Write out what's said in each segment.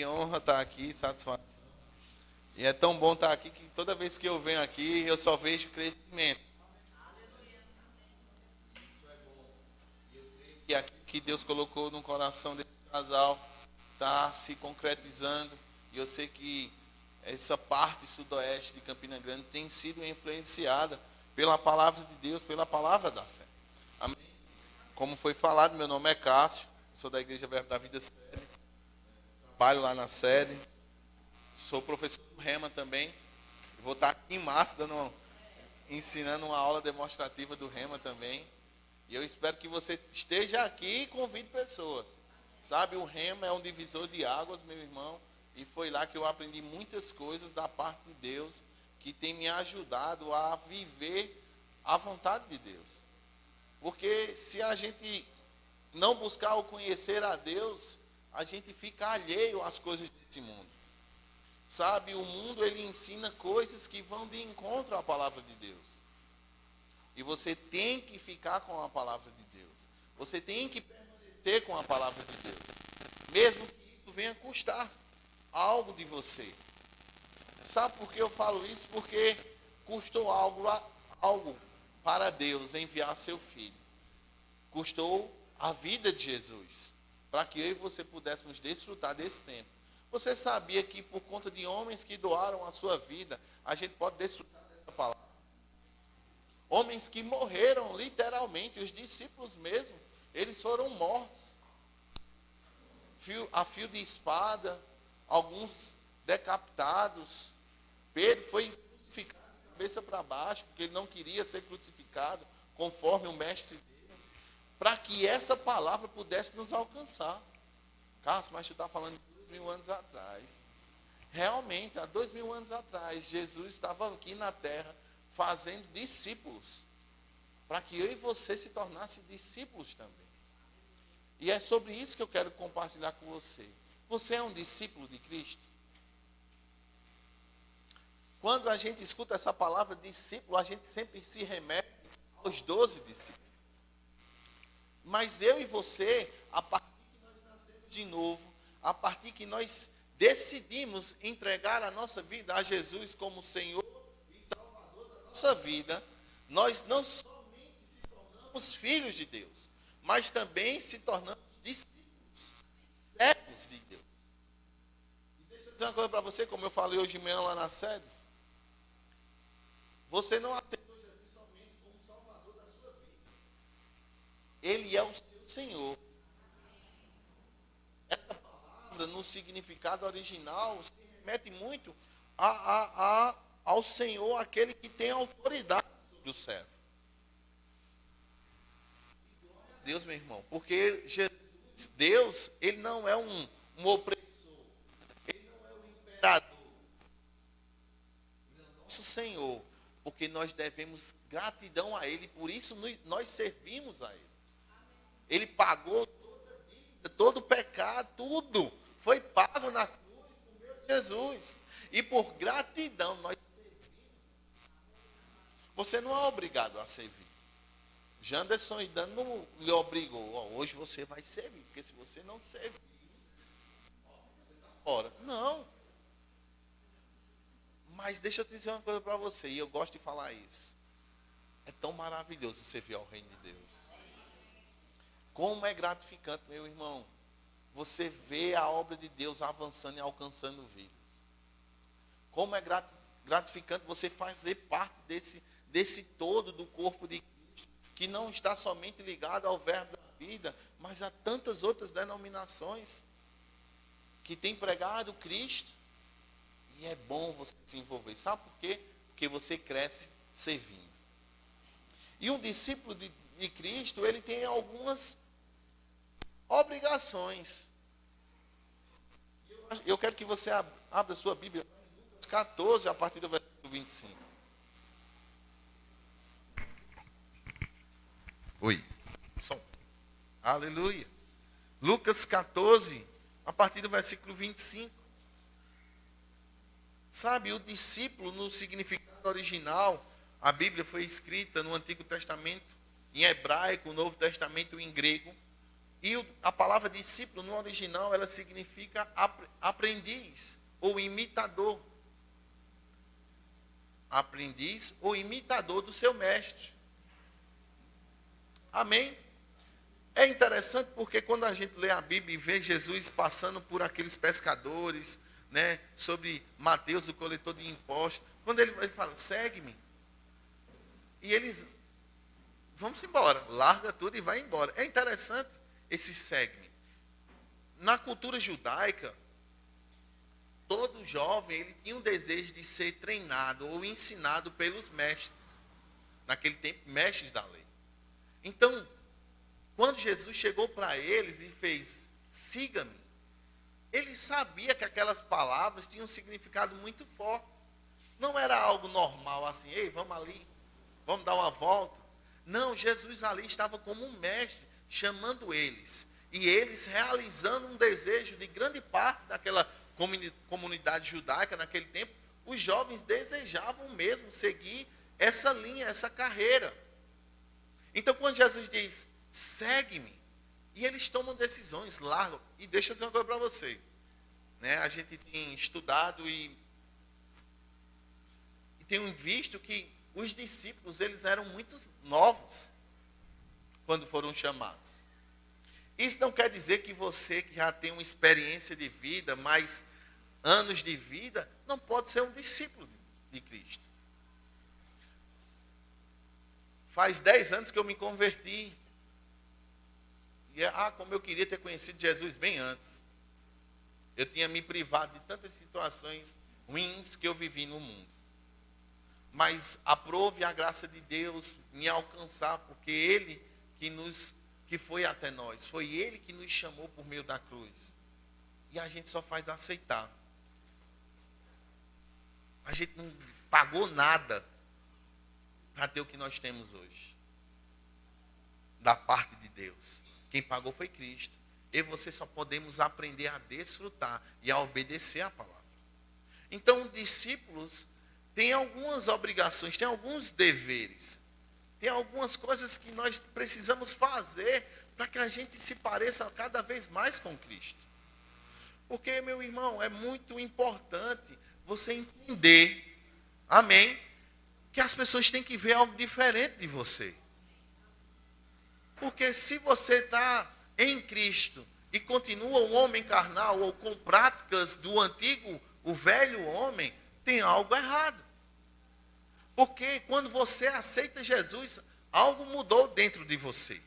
que honra estar aqui, satisfação. E é tão bom estar aqui que toda vez que eu venho aqui, eu só vejo crescimento. Isso é bom. E eu creio que aquilo que Deus colocou no coração desse casal está se concretizando. E eu sei que essa parte sudoeste de Campina Grande tem sido influenciada pela palavra de Deus, pela palavra da fé. Amém? Como foi falado, meu nome é Cássio, sou da Igreja Verbo da Vida Sede, trabalho lá na sede, sou professor do Rema também, vou estar aqui em março ensinando uma aula demonstrativa do Rema também, e eu espero que você esteja aqui e convide pessoas. Sabe, o Rema é um divisor de águas, meu irmão, e foi lá que eu aprendi muitas coisas da parte de Deus, que tem me ajudado a viver a vontade de Deus. Porque se a gente não buscar o conhecer a Deus, a gente fica alheio às coisas desse mundo. Sabe, o mundo ele ensina coisas que vão de encontro à palavra de Deus. E você tem que ficar com a palavra de Deus. Você tem que permanecer com a palavra de Deus. Mesmo que isso venha custar algo de você. Sabe por que eu falo isso? Porque custou algo para Deus enviar seu filho. Custou a vida de Jesus, para que eu e você pudéssemos desfrutar desse tempo. Você sabia que por conta de homens que doaram a sua vida, a gente pode desfrutar dessa palavra? Homens que morreram literalmente, os discípulos mesmo, eles foram mortos. A fio de espada, alguns decapitados. Pedro foi crucificado de cabeça para baixo, porque ele não queria ser crucificado, conforme o mestre dele, para que essa palavra pudesse nos alcançar. Cássio, mas tu está falando de 2000 anos atrás. Realmente, há 2000 anos atrás, Jesus estava aqui na terra, fazendo discípulos, para que eu e você se tornassem discípulos também. E é sobre isso que eu quero compartilhar com você. Você é um discípulo de Cristo? Quando a gente escuta essa palavra discípulo, a gente sempre se remete aos 12 discípulos. Mas eu e você, a partir que nós nascemos de novo, a partir que nós decidimos entregar a nossa vida a Jesus como Senhor e Salvador da nossa vida, nós não somente se tornamos filhos de Deus, mas também se tornamos discípulos, servos de Deus. E deixa eu dizer uma coisa para você, como eu falei hoje de manhã lá na sede. Você não aceitou Jesus somente como Salvador da sua vida. Ele é o seu Senhor. Essa palavra, no significado original, se remete muito ao Senhor, aquele que tem autoridade sobre o servo. E glória a Deus, meu irmão, porque Jesus, Deus, ele não é um opressor, ele não é um imperador, ele é o nosso Senhor. Porque nós devemos gratidão a Ele, por isso nós servimos a Ele. Ele pagou toda a dívida, todo o pecado, tudo foi pago na cruz por meio de Jesus. E por gratidão nós servimos. Você não é obrigado a servir. Janderson e Dan não lhe obrigou. Hoje você vai servir, porque se você não servir, você está fora. Não. Mas deixa eu te dizer uma coisa para você, e eu gosto de falar isso. É tão maravilhoso servir ao reino de Deus. Como é gratificante, meu irmão, você vê a obra de Deus avançando e alcançando vidas. Como é gratificante você fazer parte desse todo do corpo de Cristo, que não está somente ligado ao verbo da vida, mas a tantas outras denominações que têm pregado Cristo. E é bom você se envolver. Sabe por quê? Porque você cresce servindo. E um discípulo de Cristo, ele tem algumas obrigações. Eu quero que você abra a sua Bíblia em Lucas 14, a partir do versículo 25. Oi, som. Aleluia. Lucas 14, a partir do versículo 25. Sabe, o discípulo, no significado original, a Bíblia foi escrita no Antigo Testamento em hebraico, o Novo Testamento em grego. E a palavra discípulo, no original, ela significa aprendiz ou imitador. Aprendiz ou imitador do seu mestre. Amém? É interessante porque quando a gente lê a Bíblia e vê Jesus passando por aqueles pescadores, né, sobre Mateus, o coletor de impostos, quando ele fala, segue-me. E eles, vamos embora, larga tudo e vai embora. É interessante esse segue-me. Na cultura judaica, todo jovem ele tinha um desejo de ser treinado ou ensinado pelos mestres. Naquele tempo, mestres da lei. Então, quando Jesus chegou para eles e fez, siga-me, ele sabia que aquelas palavras tinham um significado muito forte. Não era algo normal assim, ei, vamos ali, vamos dar uma volta. Não, Jesus ali estava como um mestre, chamando eles. E eles realizando um desejo de grande parte daquela comunidade judaica naquele tempo. Os jovens desejavam mesmo seguir essa linha, essa carreira. Então, quando Jesus diz, segue-me, e eles tomam decisões, largam. E deixa eu dizer uma coisa para você. Né? A gente tem estudado e tem visto que os discípulos, eles eram muito novos quando foram chamados. Isso não quer dizer que você que já tem uma experiência de vida, mais anos de vida, não pode ser um discípulo de Cristo. Faz 10 anos que eu me converti. E como eu queria ter conhecido Jesus bem antes. Eu tinha me privado de tantas situações ruins que eu vivi no mundo. Mas aprove a graça de Deus me alcançar, porque Ele que foi até nós. Foi Ele que nos chamou por meio da cruz. E a gente só faz aceitar. A gente não pagou nada para ter o que nós temos hoje. Da parte de Deus. Quem pagou foi Cristo. Eu e você só podemos aprender a desfrutar e a obedecer a palavra. Então, discípulos têm algumas obrigações, têm alguns deveres. Tem algumas coisas que nós precisamos fazer para que a gente se pareça cada vez mais com Cristo. Porque, meu irmão, é muito importante você entender, amém, que as pessoas têm que ver algo diferente de você. Porque se você está em Cristo e continua um homem carnal ou com práticas do antigo, o velho homem, tem algo errado. Porque quando você aceita Jesus, algo mudou dentro de você.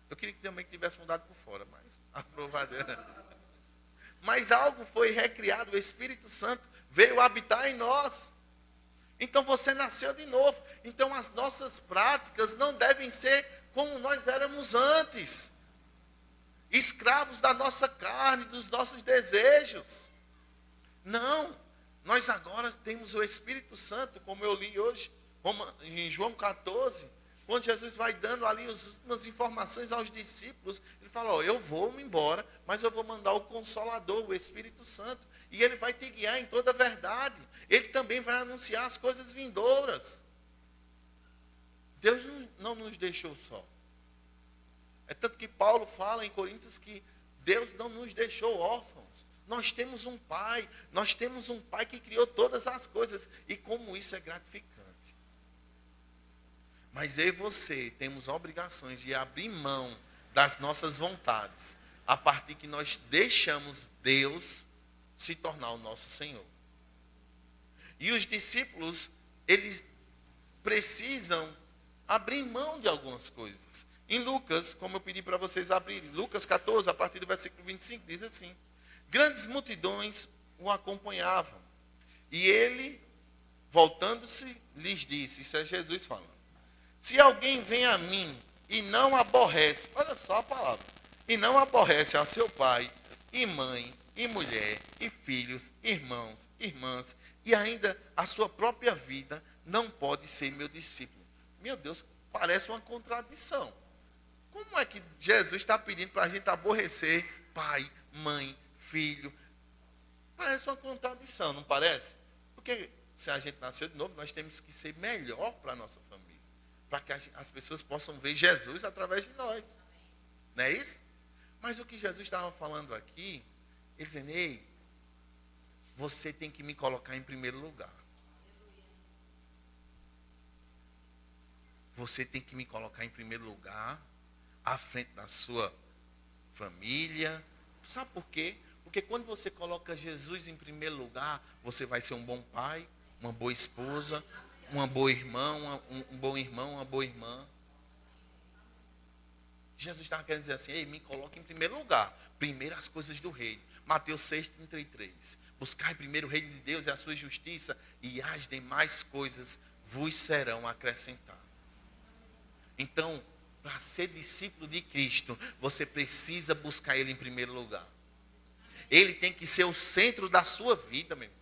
Eu queria que também tivesse mudado por fora, mas aprovadeira. Mas algo foi recriado, o Espírito Santo veio habitar em nós. Então você nasceu de novo. Então as nossas práticas não devem ser como nós éramos antes. Escravos da nossa carne, dos nossos desejos. Não. Nós agora temos o Espírito Santo, como eu li hoje, em João 14, quando Jesus vai dando ali as últimas informações aos discípulos, ele fala, eu vou embora, mas eu vou mandar o Consolador, o Espírito Santo, e ele vai te guiar em toda a verdade. Ele também vai anunciar as coisas vindouras. Deus não nos deixou só. É tanto que Paulo fala em Coríntios que Deus não nos deixou órfãos. Nós temos um Pai que criou todas as coisas, e como isso é gratificante. Mas eu e você temos obrigações de abrir mão das nossas vontades, a partir que nós deixamos Deus se tornar o nosso Senhor. E os discípulos, eles precisam abrir mão de algumas coisas. Em Lucas, como eu pedi para vocês abrirem, Lucas 14, a partir do versículo 25, diz assim, grandes multidões o acompanhavam, e ele, voltando-se, lhes disse, isso é Jesus falando, se alguém vem a mim e não aborrece, olha só a palavra, e não aborrece a seu pai, e mãe, e mulher, e filhos, irmãos, irmãs, e ainda a sua própria vida, não pode ser meu discípulo. Meu Deus, parece uma contradição. Como é que Jesus está pedindo para a gente aborrecer pai, mãe, filho? Parece uma contradição, não parece? Porque se a gente nasceu de novo, nós temos que ser melhor para a nossa família. Para que as pessoas possam ver Jesus através de nós. Não é isso? Mas o que Jesus estava falando aqui, ele dizendo, ei, você tem que me colocar em primeiro lugar. Você tem que me colocar em primeiro lugar, à frente da sua família. Sabe por quê? Porque quando você coloca Jesus em primeiro lugar, você vai ser um bom pai, uma boa esposa, uma boa irmã, um bom irmão, uma boa irmã. Jesus estava querendo dizer assim, ei, me coloque em primeiro lugar. Primeiro as coisas do reino. Mateus 6,33. Buscai primeiro o reino de Deus e a sua justiça, e as demais coisas vos serão acrescentadas. Então, para ser discípulo de Cristo, você precisa buscar Ele em primeiro lugar. Ele tem que ser o centro da sua vida, meu irmão.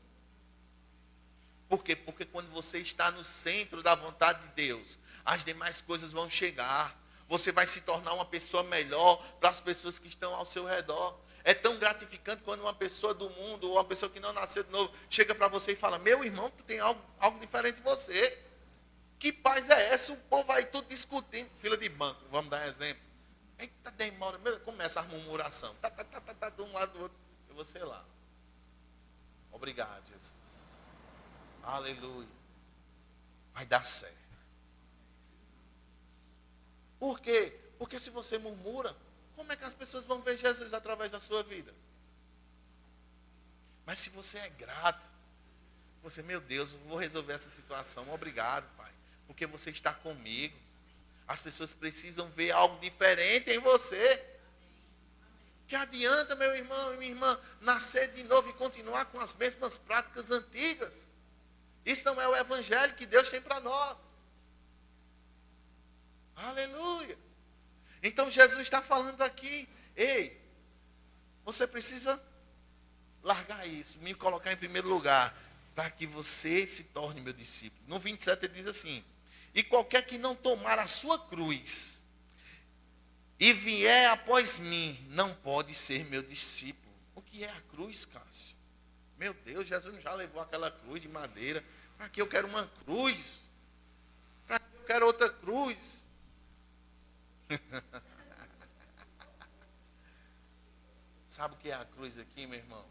Por quê? Porque quando você está no centro da vontade de Deus, as demais coisas vão chegar. Você vai se tornar uma pessoa melhor para as pessoas que estão ao seu redor. É tão gratificante quando uma pessoa do mundo, ou uma pessoa que não nasceu de novo, chega para você e fala, meu irmão, tu tem algo diferente de você. Que paz é essa? O povo vai tudo discutindo. Fila de banco, vamos dar um exemplo. Eita, demora. Começa a murmuração. Tá, de um lado do outro. E você lá. Obrigado, Jesus. Aleluia. Vai dar certo. Por quê? Porque se você murmura, como é que as pessoas vão ver Jesus através da sua vida? Mas se você é grato, você, meu Deus, eu vou resolver essa situação. Obrigado, Pai. Porque você está comigo. As pessoas precisam ver algo diferente em você. Que adianta, meu irmão e minha irmã, nascer de novo e continuar com as mesmas práticas antigas? Isso não é o evangelho que Deus tem para nós. Aleluia. Então Jesus está falando aqui, ei, você precisa largar isso, me colocar em primeiro lugar, para que você se torne meu discípulo. No 27 ele diz assim, e qualquer que não tomar a sua cruz e vier após mim, não pode ser meu discípulo. O que é a cruz, Cássio? Meu Deus, Jesus já levou aquela cruz de madeira. Para que eu quero uma cruz? Para que eu quero outra cruz? Sabe o que é a cruz aqui, meu irmão?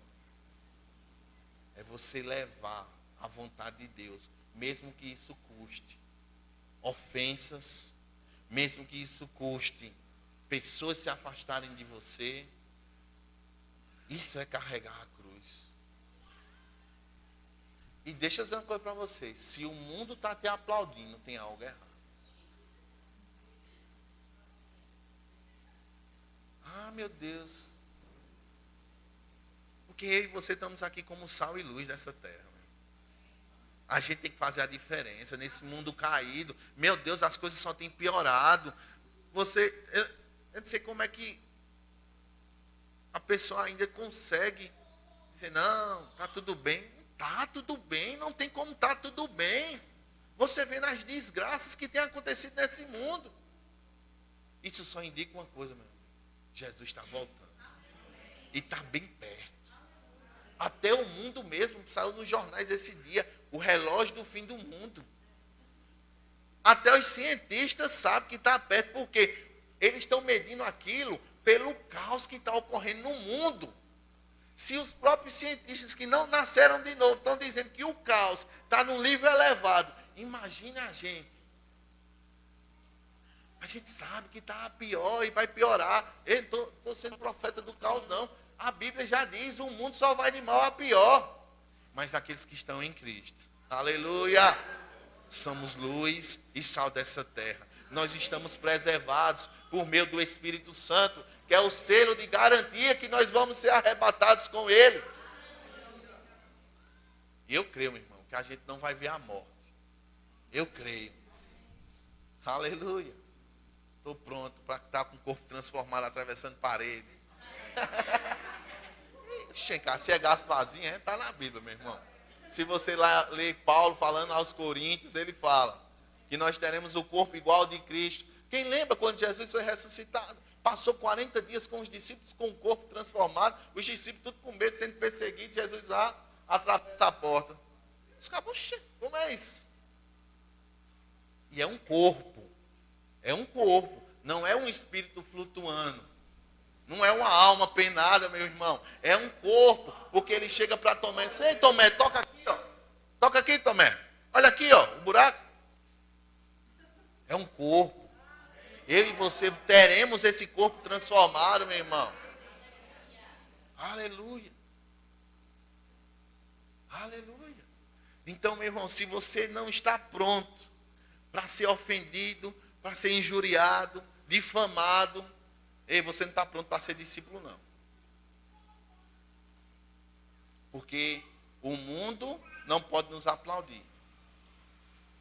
É você levar a vontade de Deus, mesmo que isso custe ofensas, mesmo que isso custe pessoas se afastarem de você. Isso é carregar a cruz. E deixa eu dizer uma coisa para vocês, se o mundo está te aplaudindo, tem algo errado. Ah, meu Deus. Porque eu e você estamos aqui como sal e luz dessa terra. A gente tem que fazer a diferença nesse mundo caído. Meu Deus, as coisas só têm piorado. Eu não sei como é que a pessoa ainda consegue dizer, não, está tudo bem. Está tudo bem, não tem como estar tudo bem. Você vê nas desgraças que têm acontecido nesse mundo. Isso só indica uma coisa, meu irmão. Jesus está voltando. E está bem perto. Até o mundo mesmo, saiu nos jornais esse dia, o relógio do fim do mundo. Até os cientistas sabem que está perto, porque eles estão medindo aquilo pelo caos que está ocorrendo no mundo. Se os próprios cientistas que não nasceram de novo estão dizendo que o caos está num nível elevado, imagine a gente. A gente sabe que está pior e vai piorar. Eu não estou sendo profeta do caos, não. A Bíblia já diz, o mundo só vai de mal a pior. Mas aqueles que estão em Cristo, aleluia, somos luz e sal dessa terra. Nós estamos preservados por meio do Espírito Santo, que é o selo de garantia que nós vamos ser arrebatados com Ele. E eu creio, meu irmão, que a gente não vai ver a morte. Eu creio. Aleluia. Estou pronto para estar com o corpo transformado, atravessando parede. Se é Gasparzinho, está na Bíblia, meu irmão. Se você lá ler Paulo falando aos Coríntios, ele fala que nós teremos o corpo igual ao de Cristo. Quem lembra quando Jesus foi ressuscitado? Passou 40 dias com os discípulos com o corpo transformado, os discípulos tudo com medo, sendo perseguidos, Jesus lá atravessa a porta. Os caras, como é isso? E é um corpo, não é um espírito flutuando. Não é uma alma penada, meu irmão. É um corpo. Porque ele chega para Tomé e diz: ei, Tomé, toca aqui, ó. Toca aqui, Tomé. Olha aqui, ó, o buraco. É um corpo. Eu e você teremos esse corpo transformado, meu irmão. Aleluia. Aleluia. Então, meu irmão, se você não está pronto para ser ofendido, para ser injuriado, difamado, você não está pronto para ser discípulo, não. Porque o mundo não pode nos aplaudir.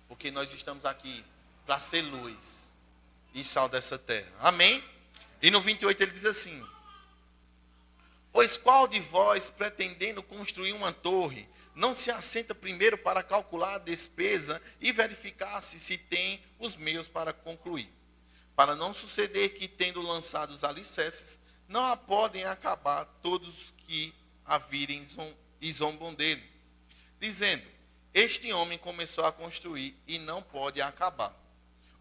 Porque nós estamos aqui para ser luz e sal dessa terra. Amém? E no 28 ele diz assim: pois qual de vós, pretendendo construir uma torre, não se assenta primeiro para calcular a despesa e verificar se tem os meios para concluir? Para não suceder que, tendo lançado os alicerces, não a podem acabar todos que a virem e zombam dele, dizendo: este homem começou a construir e não pode acabar.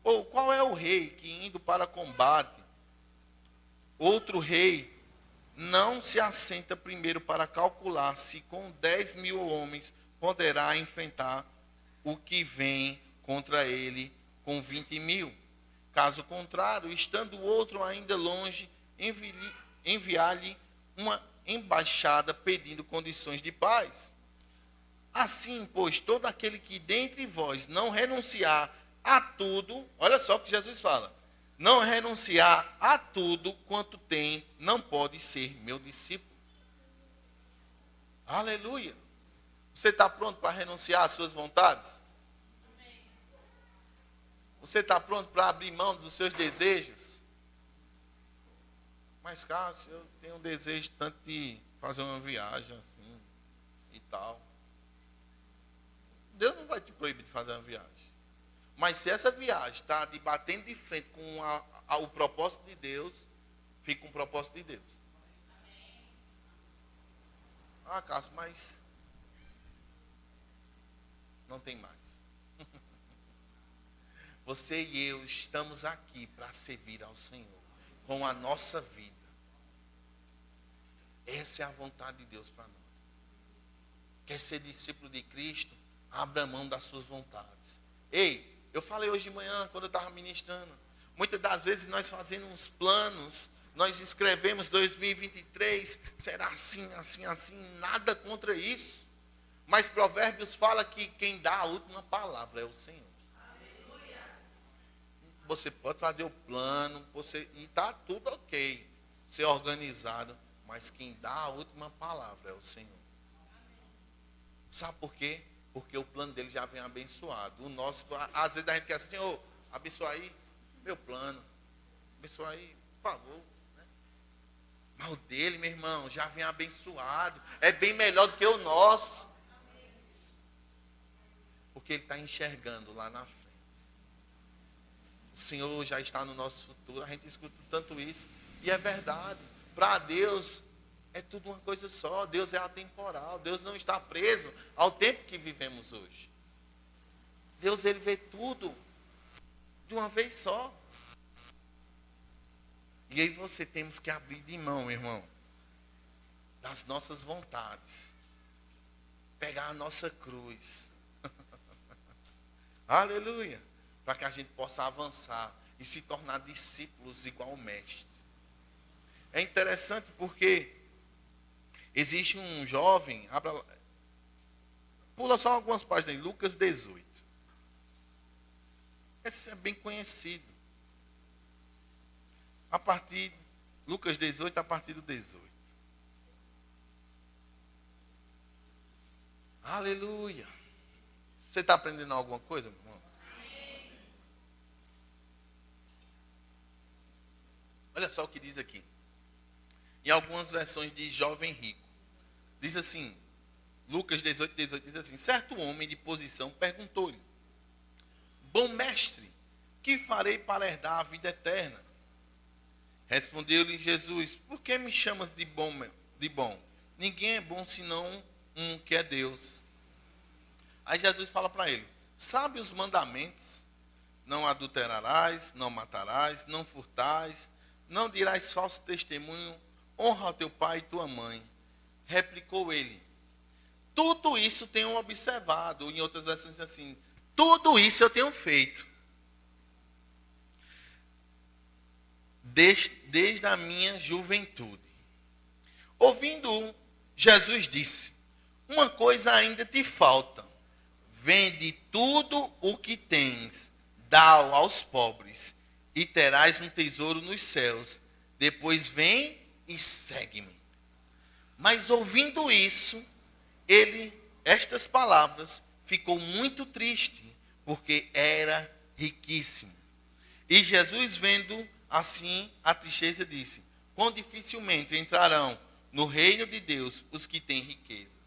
Ou qual é o rei que, indo para combate, outro rei não se assenta primeiro para calcular se com 10.000 homens poderá enfrentar o que vem contra ele com 20.000? Caso contrário, estando o outro ainda longe, enviar-lhe uma embaixada pedindo condições de paz. Assim, pois, todo aquele que dentre vós não renunciar a tudo, olha só o que Jesus fala: não renunciar a tudo quanto tem, não pode ser meu discípulo. Aleluia. Você está pronto para renunciar às suas vontades? Você está pronto para abrir mão dos seus desejos? Mas, Cássio, eu tenho um desejo tanto de fazer uma viagem assim e tal. Deus não vai te proibir de fazer uma viagem. Mas se essa viagem está batendo de frente com o propósito de Deus, fica com o propósito de Deus. Ah, Cássio, mas não tem mais. Você e eu estamos aqui para servir ao Senhor com a nossa vida. Essa é a vontade de Deus para nós. Quer ser discípulo de Cristo? Abra mão das suas vontades. Ei, eu falei hoje de manhã, quando eu estava ministrando, muitas das vezes nós fazemos uns planos, nós escrevemos 2023, será assim, assim, assim, nada contra isso. Mas Provérbios fala que quem dá a última palavra é o Senhor. Aleluia. Você pode fazer o plano, e está tudo ok, ser organizado, mas quem dá a última palavra é o Senhor. Sabe por quê? Porque o plano dele já vem abençoado. O nosso, às vezes a gente quer assim: Senhor, abençoa aí meu plano. Abençoa aí, por favor. Né? Mas o dele, meu irmão, já vem abençoado. É bem melhor do que o nosso. Porque ele está enxergando lá na frente. O Senhor já está no nosso futuro. A gente escuta tanto isso. E é verdade. Para Deus é tudo uma coisa só. Deus é atemporal. Deus não está preso ao tempo que vivemos hoje. Deus, ele vê tudo de uma vez só. E aí você temos que abrir de mão, meu irmão, das nossas vontades. Pegar a nossa cruz. Aleluia. Para que a gente possa avançar e se tornar discípulos igual ao mestre. É interessante porque existe um jovem, pula só algumas páginas aí, Lucas 18. Esse é bem conhecido. Lucas 18, a partir do 18. Aleluia. Você está aprendendo alguma coisa, meu irmão? Olha só o que diz aqui. Em algumas versões diz jovem rico. Diz assim, Lucas 18, 18 diz assim: certo homem de posição perguntou-lhe: bom mestre, que farei para herdar a vida eterna? Respondeu-lhe Jesus: por que me chamas de bom? Ninguém é bom senão um, que é Deus. Aí Jesus fala para ele: sabe os mandamentos? Não adulterarás, não matarás, não furtarás, não dirás falso testemunho, honra ao teu pai e tua mãe. Replicou ele, tudo isso tenho observado. Em outras versões assim, tudo isso eu tenho feito. Desde a minha juventude. Ouvindo, Jesus disse, uma coisa ainda te falta. Vende tudo o que tens, dá-o aos pobres, e terás um tesouro nos céus. Depois vem e segue-me. Mas ouvindo isso, estas palavras, ficou muito triste, porque era riquíssimo. E Jesus, vendo assim a tristeza, disse, quão dificilmente entrarão no reino de Deus os que têm riquezas.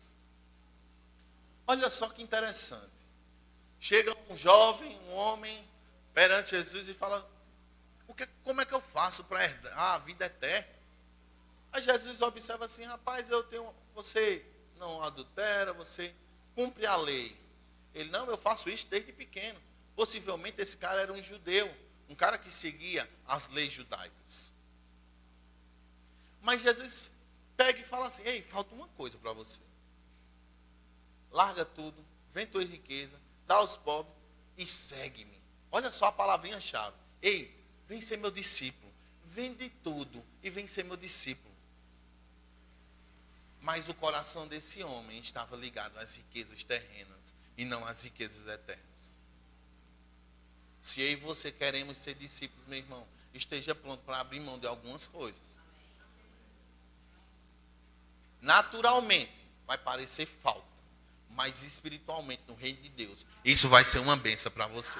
Olha só que interessante. Chega um jovem, um homem, perante Jesus e fala, como é que eu faço para herdar a vida eterna? Aí Jesus observa assim, rapaz, você não adultera, você cumpre a lei. Ele, não, eu faço isso desde pequeno. Possivelmente esse cara era um judeu, um cara que seguia as leis judaicas. Mas Jesus pega e fala assim, ei, falta uma coisa para você. Larga tudo, vende tua riqueza, dá aos pobres e segue-me. Olha só a palavrinha-chave. Ei, vem ser meu discípulo. Vende tudo e vem ser meu discípulo. Mas o coração desse homem estava ligado às riquezas terrenas e não às riquezas eternas. Se eu e você queremos ser discípulos, meu irmão, esteja pronto para abrir mão de algumas coisas. Naturalmente, vai parecer falta. Mas espiritualmente, no reino de Deus, isso vai ser uma bênção para você.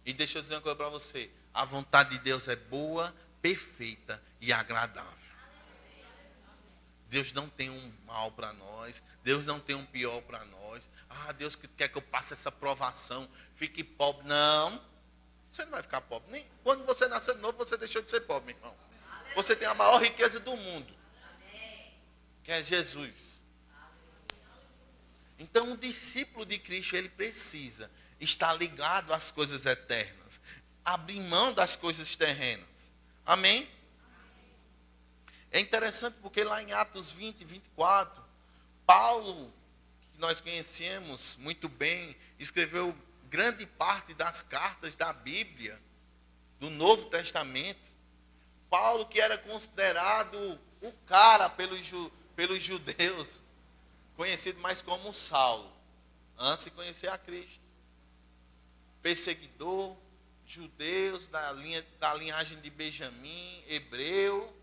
E deixa eu dizer uma coisa para você. A vontade de Deus é boa, perfeita e agradável. Deus não tem um mal para nós. Deus não tem um pior para nós. Deus quer que eu passe essa provação, fique pobre. Não, você não vai ficar pobre. Nem quando você nasceu de novo, você deixou de ser pobre, meu irmão. Você tem a maior riqueza do mundo, que é Jesus. Então, um discípulo de Cristo, ele precisa estar ligado às coisas eternas, abrir mão das coisas terrenas. Amém? É interessante porque lá em Atos 20, 24, Paulo, que nós conhecemos muito bem, escreveu grande parte das cartas da Bíblia, do Novo Testamento. Paulo, que era considerado o cara pelos judeus, conhecido mais como Saulo, antes de conhecer a Cristo. Perseguidor, judeus, da linhagem de Benjamim, hebreu.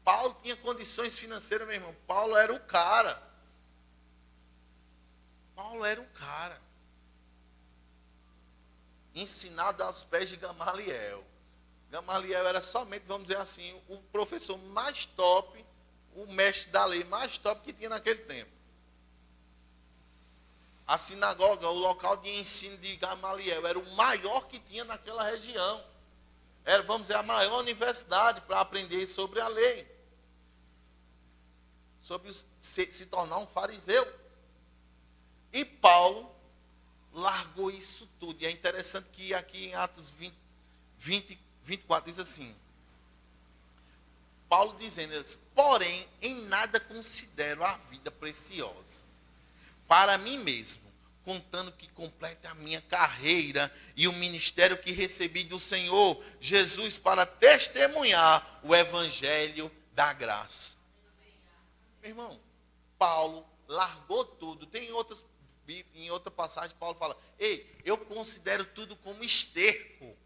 Paulo tinha condições financeiras, meu irmão. Paulo era o cara. Paulo era um cara. Ensinado aos pés de Gamaliel. Gamaliel era somente, vamos dizer assim, o professor mais top, o mestre da lei mais top que tinha naquele tempo. A sinagoga, o local de ensino de Gamaliel, era o maior que tinha naquela região. Era, vamos dizer, a maior universidade para aprender sobre a lei. Sobre se tornar um fariseu. E Paulo largou isso tudo. E é interessante que aqui em Atos 24 diz assim. Paulo dizendo, porém, em nada considero a vida preciosa para mim mesmo, contando que complete a minha carreira e o ministério que recebi do Senhor Jesus para testemunhar o evangelho da graça. Meu irmão, Paulo largou tudo. Tem em outra passagem, Paulo fala, ei, eu considero tudo como esterco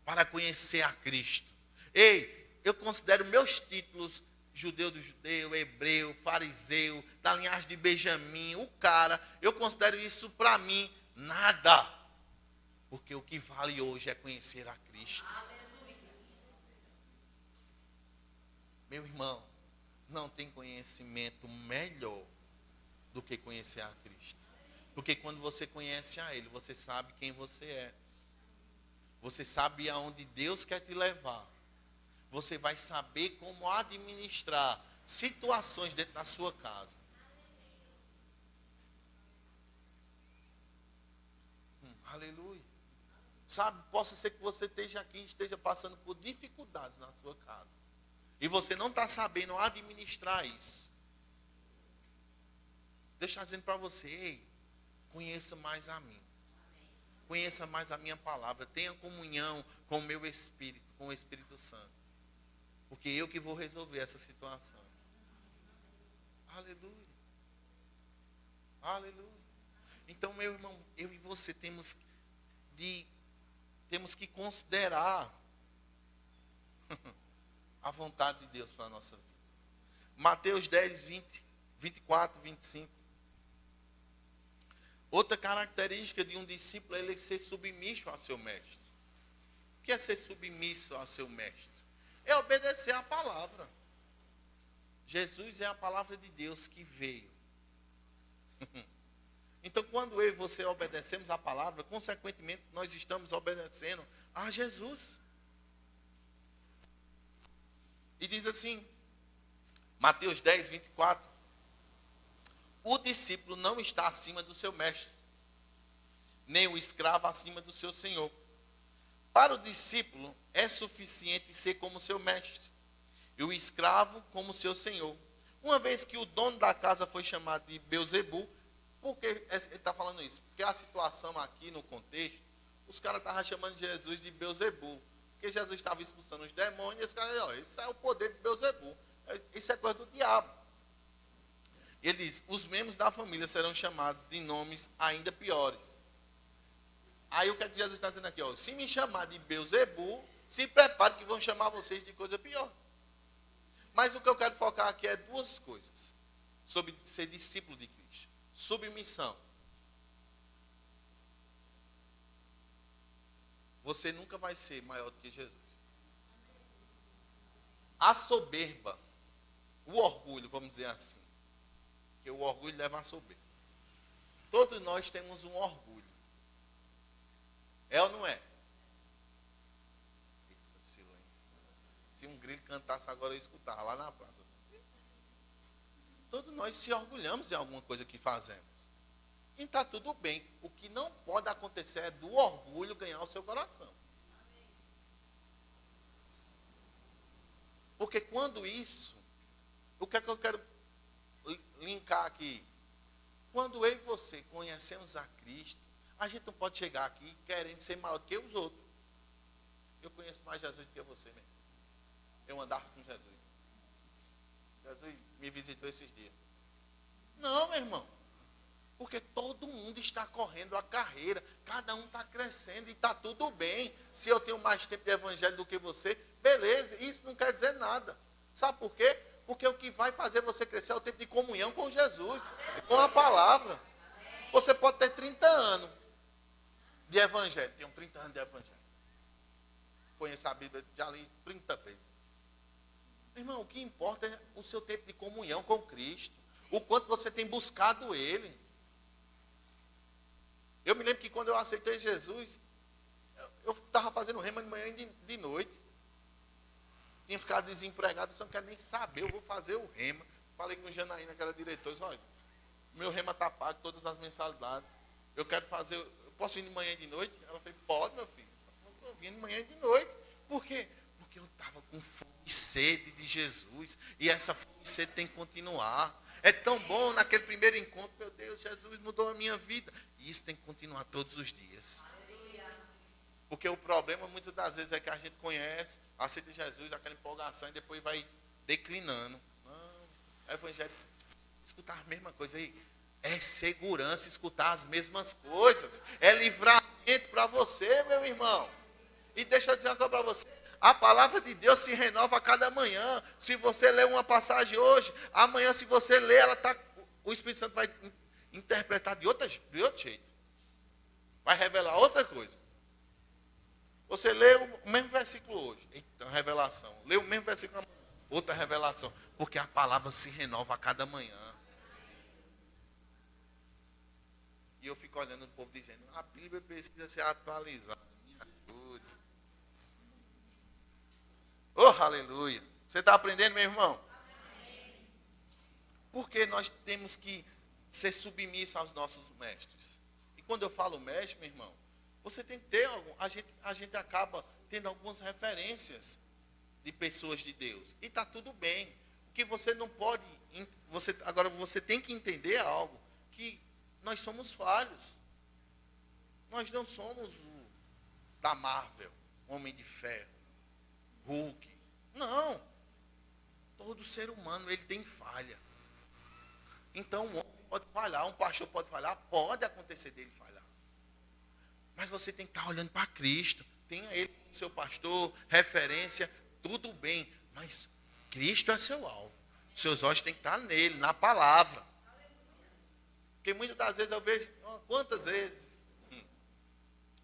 para conhecer a Cristo. Ei, eu considero meus títulos judeu do judeu, hebreu, fariseu, da linhagem de Benjamim, o cara, eu considero isso para mim nada. Porque o que vale hoje é conhecer a Cristo. Aleluia. Meu irmão, não tem conhecimento melhor do que conhecer a Cristo. Porque quando você conhece a Ele, você sabe quem você é. Você sabe aonde Deus quer te levar. Você vai saber como administrar situações dentro da sua casa. Aleluia. Sabe, possa ser que você esteja aqui e esteja passando por dificuldades na sua casa. E você não está sabendo administrar isso. Deus está dizendo para você, ei, conheça mais a mim. Conheça mais a minha palavra. Tenha comunhão com o meu Espírito, com o Espírito Santo. Porque eu que vou resolver essa situação. Aleluia. Aleluia. Então, meu irmão, eu e você temos que considerar a vontade de Deus para a nossa vida. Mateus 10, 20, 24, 25. Outra característica de um discípulo é ele ser submisso ao seu mestre. O que é ser submisso ao seu mestre? É obedecer à palavra. Jesus é a palavra de Deus que veio. Então, quando eu e você obedecemos a palavra, consequentemente, nós estamos obedecendo a Jesus. E diz assim, Mateus 10, 24. O discípulo não está acima do seu mestre, nem o escravo acima do seu senhor. Para o discípulo, é suficiente ser como seu mestre, e o escravo como seu senhor. Uma vez que o dono da casa foi chamado de Beelzebul, por que ele está falando isso? Porque a situação aqui no contexto, os caras estavam chamando Jesus de Beelzebul. Porque Jesus estava expulsando os demônios, e os caras, ó, isso é o poder de Beelzebul. Isso é coisa do diabo. Ele diz, os membros da família serão chamados de nomes ainda piores. Aí o que é que Jesus está dizendo aqui? Ó, se me chamar de Beelzebul, se prepare que vão chamar vocês de coisa pior. Mas o que eu quero focar aqui é duas coisas. Sobre ser discípulo de Cristo. Submissão. Você nunca vai ser maior do que Jesus. A soberba, o orgulho, vamos dizer assim. Porque o orgulho leva a soberba. Todos nós temos um orgulho. É ou não é? Eita, silêncio. Se um grilo cantasse agora, eu escutava lá na praça. Todos nós se orgulhamos em alguma coisa que fazemos. E está tudo bem. O que não pode acontecer é do orgulho ganhar o seu coração. Porque quando isso, o que é que eu quero linkar aqui? Quando eu e você conhecemos a Cristo, a gente não pode chegar aqui querendo ser maior do que os outros. Eu conheço mais Jesus do que você mesmo. Eu andava com Jesus. Jesus me visitou esses dias. Não, meu irmão. Porque todo mundo está correndo a carreira. Cada um está crescendo e está tudo bem. Se eu tenho mais tempo de evangelho do que você, beleza. Isso não quer dizer nada. Sabe por quê? Porque o que vai fazer você crescer é o tempo de comunhão com Jesus. Com a palavra. Você pode ter 30 anos de evangelho. Tenho 30 anos de evangelho. Conheço a Bíblia, já li 30 vezes. Irmão, o que importa é o seu tempo de comunhão com Cristo. O quanto você tem buscado Ele. Eu me lembro que quando eu aceitei Jesus, eu estava fazendo rema de manhã e de noite. Tinha ficado desempregado, eu não quero nem saber, eu vou fazer o rema. Falei com o Janaína, que era diretor, disse, olha, meu rema está pago, todas as mensalidades. Eu quero fazer, eu posso vir de manhã e de noite? Ela falou, pode, meu filho. Eu vim de manhã e de noite. Por quê? Porque eu estava com fome e sede de Jesus. E essa fome e sede tem que continuar. É tão bom naquele primeiro encontro, meu Deus, Jesus mudou a minha vida. E isso tem que continuar todos os dias. Porque o problema muitas das vezes é que a gente conhece, aceita Jesus, aquela empolgação e depois vai declinando. Não, evangelho, escutar a mesma coisa aí. É segurança escutar as mesmas coisas. É livramento para você, meu irmão. E deixa eu dizer uma coisa para você. A palavra de Deus se renova a cada manhã. Se você ler uma passagem hoje, amanhã se você ler, o Espírito Santo vai interpretar de outro jeito. Vai revelar outra coisa. Você lê o mesmo versículo hoje. Eita, revelação. Lê o mesmo versículo amanhã. Outra revelação. Porque a palavra se renova a cada manhã. E eu fico olhando o povo dizendo, a Bíblia precisa ser atualizada. Me ajude. Oh, aleluia. Você está aprendendo, meu irmão? Amém. Porque nós temos que ser submissos aos nossos mestres. E quando eu falo mestre, meu irmão, Você tem que ter a gente acaba tendo algumas referências de pessoas de Deus. E está tudo bem. O que você não pode. Agora você tem que entender algo, que nós somos falhos. Nós não somos o da Marvel, Homem de Ferro, Hulk. Não. Todo ser humano ele tem falha. Então um homem pode falhar, um pastor pode falhar, pode acontecer dele falhar. Mas você tem que estar olhando para Cristo. Tenha ele como seu pastor, referência, tudo bem. Mas Cristo é seu alvo. Seus olhos têm que estar nele, na palavra. Porque muitas das vezes eu vejo, quantas vezes?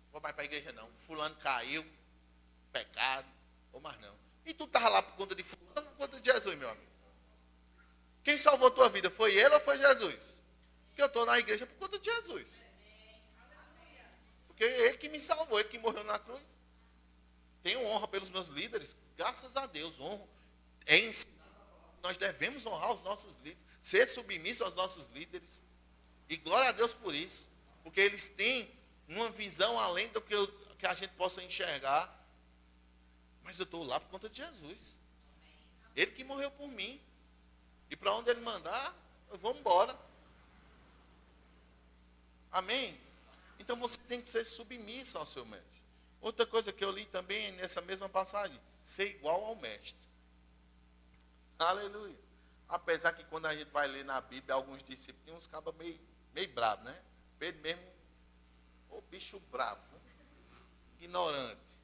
Vou mais para a igreja não. Fulano caiu, pecado, ou mais não. E tu estava lá por conta de fulano ou por conta de Jesus, meu amigo? Quem salvou a tua vida? Foi ele ou foi Jesus? Porque eu estou na igreja por conta de Jesus. Porque é ele que me salvou, ele que morreu na cruz. Tenho honra pelos meus líderes, graças a Deus, honro. É ensinado. Nós devemos honrar os nossos líderes, ser submissos aos nossos líderes. E glória a Deus por isso. Porque eles têm uma visão além do que a gente possa enxergar. Mas eu estou lá por conta de Jesus. Ele que morreu por mim. E para onde ele mandar, eu vou embora. Amém? Então você tem que ser submisso ao seu mestre. Outra coisa que eu li também nessa mesma passagem, ser igual ao mestre. Aleluia. Apesar que quando a gente vai ler na Bíblia, alguns discípulos tinham uns cabas meio bravos, né? Pedro mesmo, ô bicho bravo, né? Ignorante.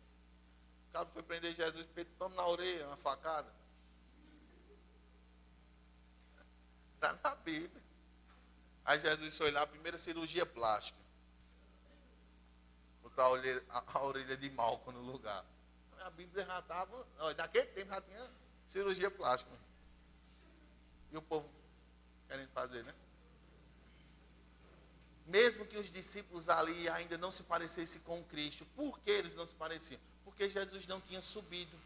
O cara foi prender Jesus, Pedro toma na orelha, uma facada. Está na Bíblia. Aí Jesus foi lá, a primeira cirurgia plástica. Botar a orelha de Malco no lugar. A Bíblia já estava, naquele tempo já tinha cirurgia plástica. E o povo querendo fazer, né? Mesmo que os discípulos ali ainda não se parecessem com Cristo. Por que eles não se pareciam? Porque Jesus não tinha subido.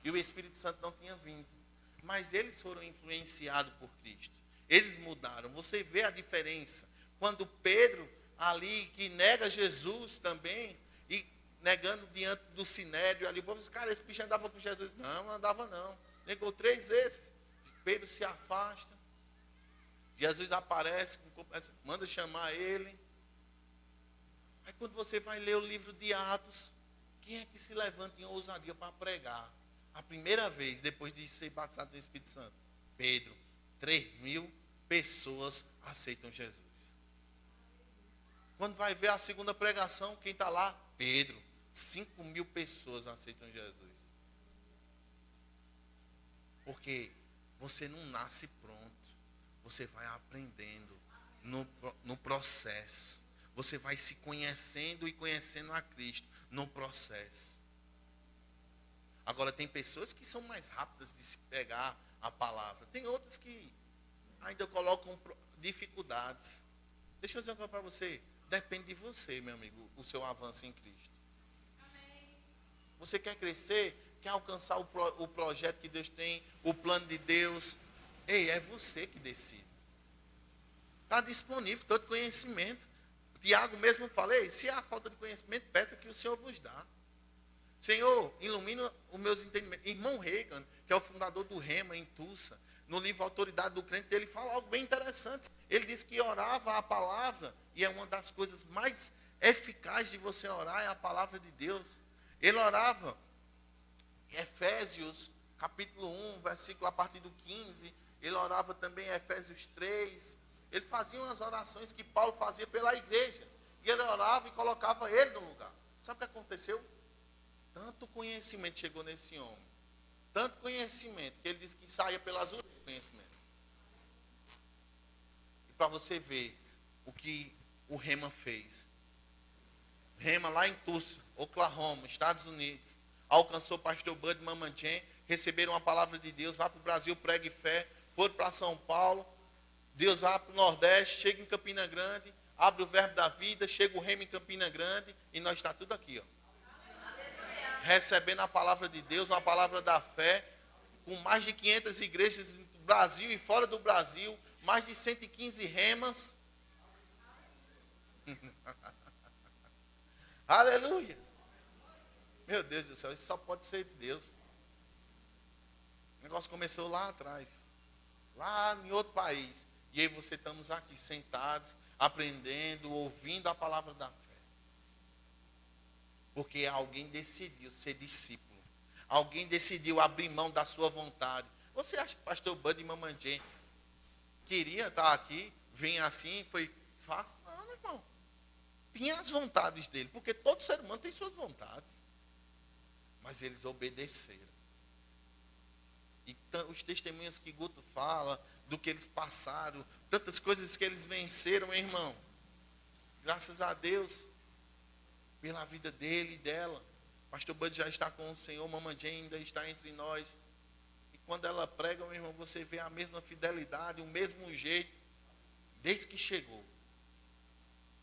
E o Espírito Santo não tinha vindo. Mas eles foram influenciados por Cristo. Eles mudaram. Você vê a diferença. Quando Pedro, ali, que nega Jesus também, e negando diante do sinédrio, ali, o povo disse, cara, esse bicho andava com Jesus. Não andava não. Negou 3 vezes. Pedro se afasta. Jesus aparece, manda chamar ele. Aí quando você vai ler o livro de Atos, quem é que se levanta em ousadia para pregar? A primeira vez, depois de ser batizado no Espírito Santo? Pedro. 3.000 pessoas aceitam Jesus. Quando vai ver a segunda pregação, quem está lá? Pedro. 5.000 pessoas aceitam Jesus. Porque você não nasce pronto. Você vai aprendendo no processo. Você vai se conhecendo e conhecendo a Cristo no processo. Agora, tem pessoas que são mais rápidas de se pegar a palavra. Tem outras que ainda colocam dificuldades. Deixa eu dizer uma coisa para você. Depende de você, meu amigo, o seu avanço em Cristo. Amém. Você quer crescer? Quer alcançar o projeto que Deus tem? O plano de Deus? Ei, é você que decide. Está disponível todo conhecimento. Tiago mesmo falei, se há falta de conhecimento, peça que o Senhor vos dá. Senhor, ilumina os meus entendimentos. Irmão Reagan, que é o fundador do Rema em Tulsa, no livro Autoridade do Crente, ele fala algo bem interessante. Ele diz que orava a palavra, e é uma das coisas mais eficazes de você orar, é a palavra de Deus. Ele orava em Efésios, capítulo 1, versículo a partir do 15, ele orava também em Efésios 3, ele fazia umas orações que Paulo fazia pela igreja, e ele orava e colocava ele no lugar. Sabe o que aconteceu? Tanto conhecimento chegou nesse homem, tanto conhecimento, que ele disse que saía pelas orelhas do conhecimento. E para você ver o que o Rema fez. Rema lá em Tulsa, Oklahoma, Estados Unidos, alcançou o pastor Bud Mamanchen, receberam a palavra de Deus, vá para o Brasil, pregue fé, foram para São Paulo, Deus vai para o Nordeste, chega em Campina Grande, abre o verbo da vida, chega o Rema em Campina Grande, e nós está tudo aqui, ó. Recebendo a palavra de Deus, uma palavra da fé, com mais de 500 igrejas no Brasil e fora do Brasil, mais de 115 remas. Aleluia. Meu Deus do céu, isso só pode ser de Deus. O negócio começou lá atrás, lá em outro país. E aí você estamos aqui sentados, aprendendo, ouvindo a palavra da fé. Porque alguém decidiu ser discípulo. Alguém decidiu abrir mão da sua vontade. Você acha que o pastor Bud e Mamãe Jane queria estar aqui, vinha assim, foi fácil? Não, meu irmão. Tinha as vontades dele, porque todo ser humano tem suas vontades. Mas eles obedeceram. E os testemunhos que Guto fala, do que eles passaram, tantas coisas que eles venceram, meu irmão. Graças a Deus, pela vida dele e dela. Pastor Bud já está com o Senhor, Mamãe Jane ainda está entre nós. E quando ela prega, meu irmão, você vê a mesma fidelidade, o mesmo jeito, desde que chegou.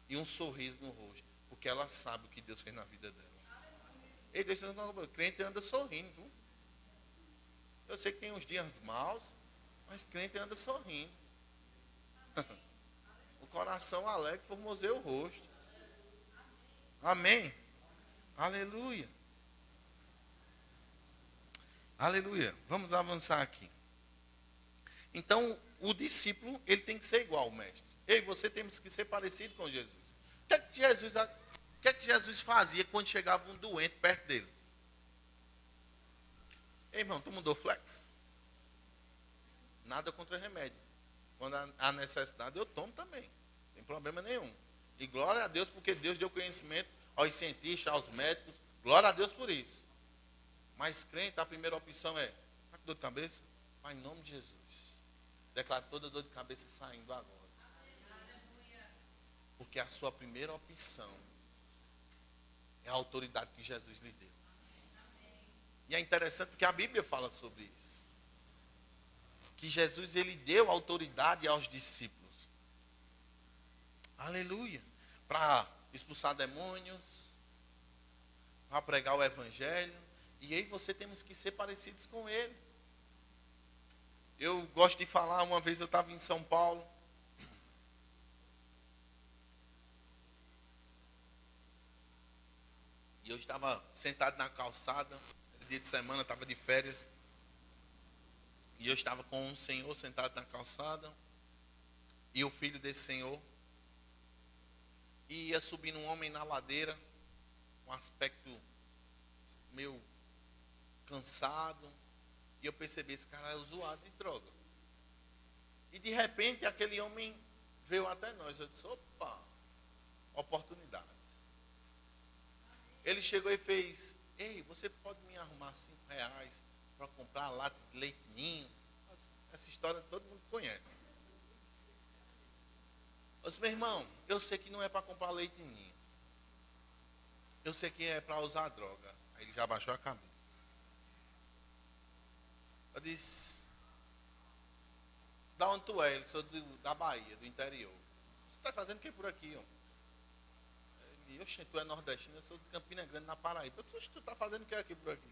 E um sorriso no rosto, porque ela sabe o que Deus fez na vida dela. Ei, deixa eu crente anda sorrindo, viu? Eu sei que tem uns dias maus, mas crente anda sorrindo. O coração alegre formoseia o rosto. Amém? Aleluia. Aleluia. Vamos avançar aqui. Então, o discípulo, ele tem que ser igual ao mestre. Eu e você temos que ser parecido com Jesus. O que é que Jesus fazia quando chegava um doente perto dele? Ei, irmão, tu mudou flex? Nada contra remédio. Quando há necessidade, eu tomo também. Não tem problema nenhum. E glória a Deus, porque Deus deu conhecimento aos cientistas, aos médicos. Glória a Deus por isso. Mas crente, a primeira opção é: está com dor de cabeça? Pai, em nome de Jesus. Declaro toda dor de cabeça saindo agora. Porque a sua primeira opção é a autoridade que Jesus lhe deu. E é interessante porque a Bíblia fala sobre isso. Que Jesus, ele deu autoridade aos discípulos. Aleluia. Para expulsar demônios, para pregar o evangelho. E aí você temos que ser parecidos com ele. Eu gosto de falar, uma vez eu estava em São Paulo. E eu estava sentado na calçada, dia de semana, estava de férias. E eu estava com um senhor sentado na calçada. E o filho desse senhor. E ia subindo um homem na ladeira, com um aspecto meio cansado. E eu percebi, esse cara é usuário de droga. E de repente aquele homem veio até nós. Eu disse, opa, oportunidades. Ele chegou e fez, ei, você pode me arrumar R$5 para comprar a lata de leite ninho? Essa história todo mundo conhece. Eu disse, meu irmão, eu sei que não é para comprar leite ninho. Eu sei que é para usar droga. Aí ele já abaixou a cabeça. Eu disse, da onde tu é? Ele sou da Bahia, do interior. Você está fazendo o que por aqui, ó? Ele, oxe, tu é nordestino, eu sou de Campina Grande, na Paraíba. Eu disse, tu está fazendo o que aqui por aqui?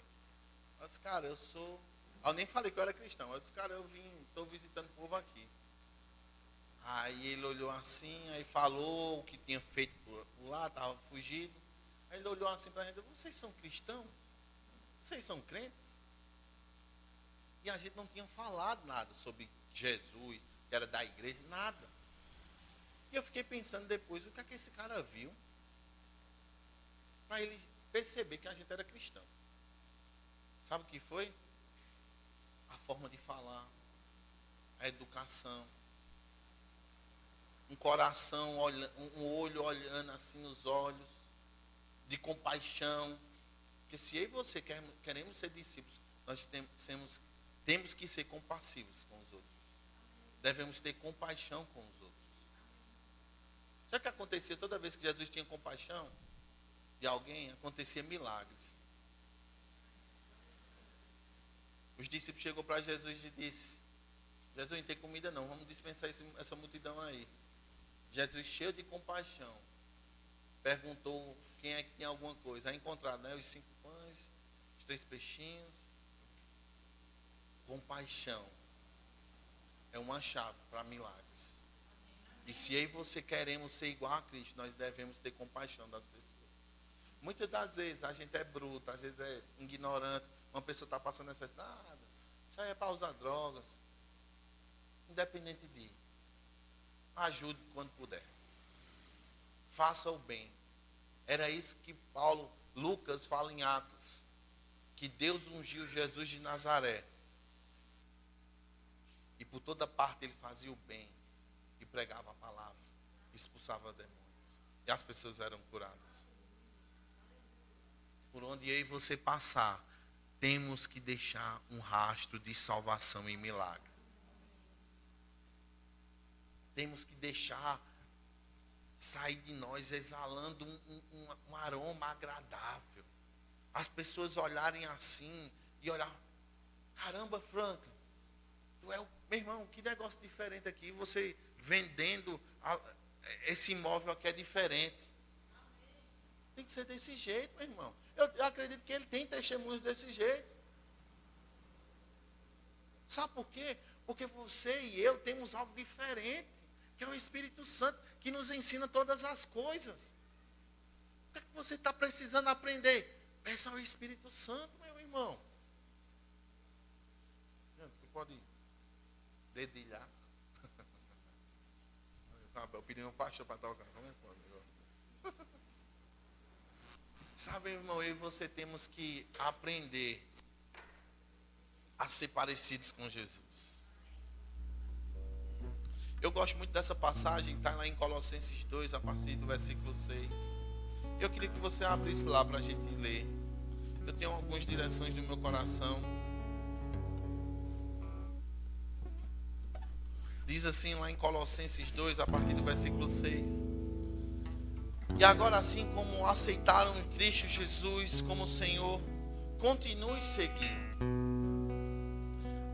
Eu disse, cara, eu sou... Eu nem falei que eu era cristão. Eu disse, cara, eu estou visitando o povo aqui. Aí ele olhou assim, aí falou o que tinha feito por lá, estava fugido. Aí ele olhou assim para a gente, vocês são cristãos? Vocês são crentes? E a gente não tinha falado nada sobre Jesus, que era da igreja, nada. E eu fiquei pensando depois, o que é que esse cara viu? Para ele perceber que a gente era cristão. Sabe o que foi? A forma de falar, a educação, um coração, um olho olhando assim nos olhos, de compaixão. Porque se eu e você queremos ser discípulos, nós temos que ser compassivos com os outros. Devemos ter compaixão com os outros. Sabe o que acontecia toda vez que Jesus tinha compaixão de alguém? Acontecia milagres. Os discípulos chegou para Jesus e disse, Jesus, não tem comida não, vamos dispensar essa multidão aí. Jesus, cheio de compaixão, perguntou quem é que tinha alguma coisa. Aí encontraram, né, os 5 pães, os 3 peixinhos. Compaixão é uma chave para milagres. E se eu e você queremos ser igual a Cristo, nós devemos ter compaixão das pessoas. Muitas das vezes a gente é bruto, às vezes é ignorante. Uma pessoa está passando necessidade. Isso aí é para usar drogas. Independente de. Ajude quando puder. Faça o bem. Era isso que Lucas fala em Atos. Que Deus ungiu Jesus de Nazaré. E por toda parte ele fazia o bem. E pregava a palavra. Expulsava demônios. E as pessoas eram curadas. Por onde eu e você passar, temos que deixar um rastro de salvação e milagre. Temos que deixar sair de nós exalando um aroma agradável. As pessoas olharem assim e olhar, caramba, Franklin, tu é o meu irmão, que negócio diferente aqui, você vendendo esse imóvel aqui é diferente. Tem que ser desse jeito, meu irmão. Eu acredito que ele tem testemunhos desse jeito. Sabe por quê? Porque você e eu temos algo diferente, que é o Espírito Santo, que nos ensina todas as coisas. O que é que você está precisando aprender? Peça ao Espírito Santo, meu irmão. Você pode dedilhar. Eu pedi um pastor para tocar. Como é que pode? Sabe, irmão, eu e você temos que aprender a ser parecidos com Jesus. Eu gosto muito dessa passagem, está lá em Colossenses 2, a partir do versículo 6. Eu queria que você abrisse lá para a gente ler. Eu tenho algumas direções no meu coração. Diz assim lá em Colossenses 2, a partir do versículo 6. E agora, assim como aceitaram Cristo Jesus como Senhor, continuem seguindo.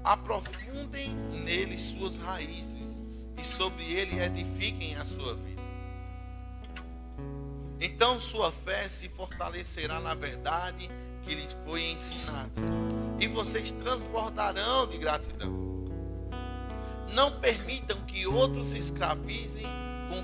Aprofundem nele suas raízes e sobre ele edifiquem a sua vida. Então sua fé se fortalecerá na verdade que lhes foi ensinada, e vocês transbordarão de gratidão. Não permitam que outros escravizem com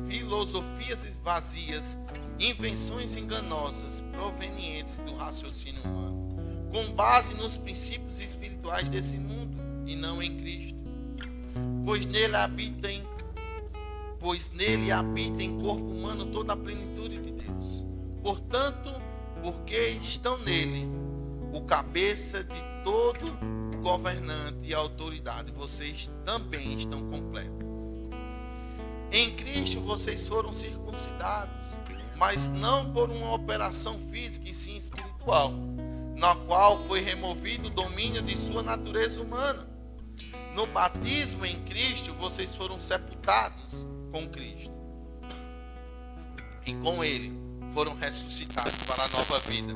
filosofias vazias, invenções enganosas provenientes do raciocínio humano, com base nos princípios espirituais desse mundo e não em Cristo. Pois nele habita em corpo humano toda a plenitude de Deus. Portanto, porque estão nele, o cabeça de todo governante e autoridade, vocês também estão completos. Em Cristo vocês foram circuncidados, mas não por uma operação física e sim espiritual, na qual foi removido o domínio de sua natureza humana. No batismo em Cristo, vocês foram sepultados com Cristo. E com Ele foram ressuscitados para a nova vida.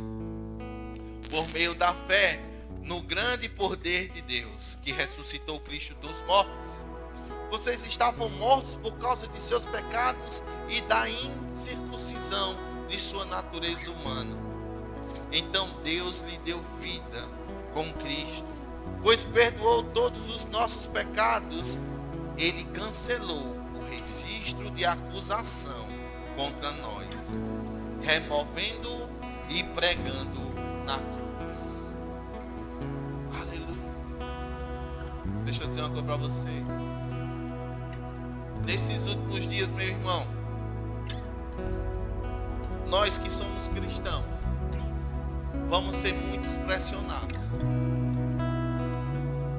Por meio da fé no grande poder de Deus, que ressuscitou Cristo dos mortos. Vocês estavam mortos por causa de seus pecados e da incircuncisão de sua natureza humana. Então Deus lhe deu vida com Cristo, pois perdoou todos os nossos pecados. Ele cancelou o registro de acusação contra nós, removendo-o e pregando na cruz. Aleluia. Deixa eu dizer uma coisa para você. Nesses últimos dias, meu irmão, nós que somos cristãos, vamos ser muito pressionados.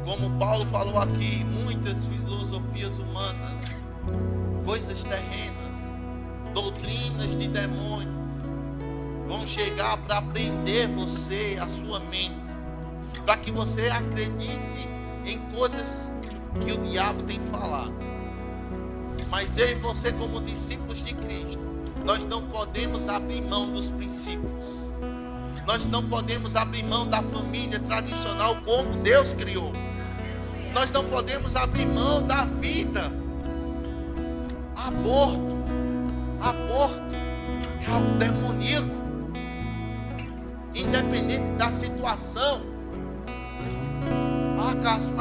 Como Paulo falou aqui, muitas filosofias humanas, coisas terrenas, doutrinas de demônio, vão chegar para prender você, a sua mente, para que você acredite em coisas que o diabo tem falado. Mas eu e você, como discípulos de Cristo, nós não podemos abrir mão dos princípios. Nós não podemos abrir mão da família tradicional como Deus criou. Nós não podemos abrir mão da vida. Aborto é algo demoníaco. Independente da situação. Ah, Cássio,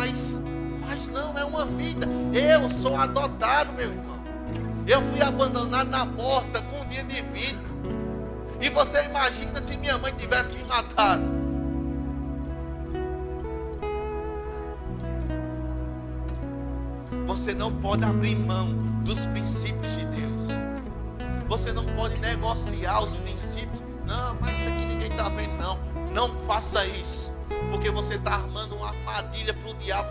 mas não, é uma vida. Eu sou adotado, meu irmão. Eu fui abandonado na porta com um dia de vida. E você imagina se minha mãe tivesse me matado. Você não pode abrir mão dos princípios de Deus. Você não pode negociar os princípios. Não, mas isso aqui ninguém está vendo, não. Não faça isso. Porque você está armando uma armadilha para o diabo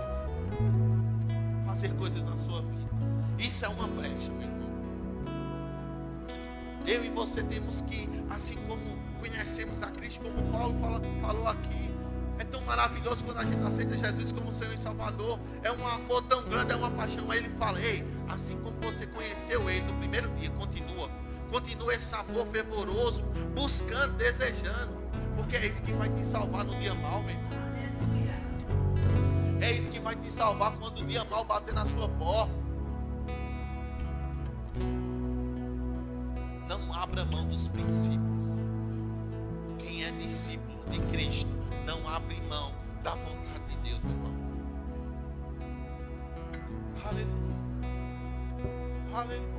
fazer coisas na sua vida. Isso é uma brecha, meu irmão. Eu e você temos que, assim como conhecemos a Cristo, como Paulo falou aqui, é tão maravilhoso quando a gente aceita Jesus como Senhor e Salvador. É um amor tão grande, é uma paixão. Aí ele fala, ei, assim como você conheceu Ele no primeiro dia, continua esse amor fervoroso, buscando, desejando, porque é isso que vai te salvar no dia mau, meu irmão. É isso que vai te salvar quando o dia mau bater na sua porta. Não abra mão dos princípios. Quem é discípulo de Cristo não abre mão da vontade de Deus, meu irmão. Aleluia. Aleluia.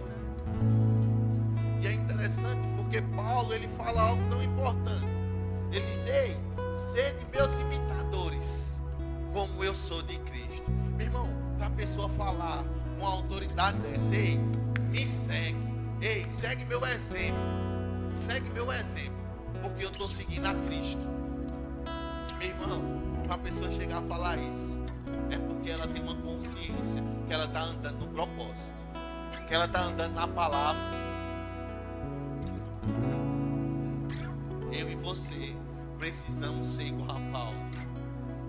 E é interessante porque Paulo, ele fala algo tão importante. Ele diz, ei, sede meus imitadores, como eu sou de Cristo. Meu irmão, para a pessoa falar com a autoridade dessa, ei, me segue. Ei, segue meu exemplo. Segue meu exemplo. Porque eu estou seguindo a Cristo. Meu irmão, para a pessoa chegar a falar isso, é porque ela tem uma consciência que ela está andando no propósito, que ela está andando na palavra. Eu e você precisamos ser igual a Paulo.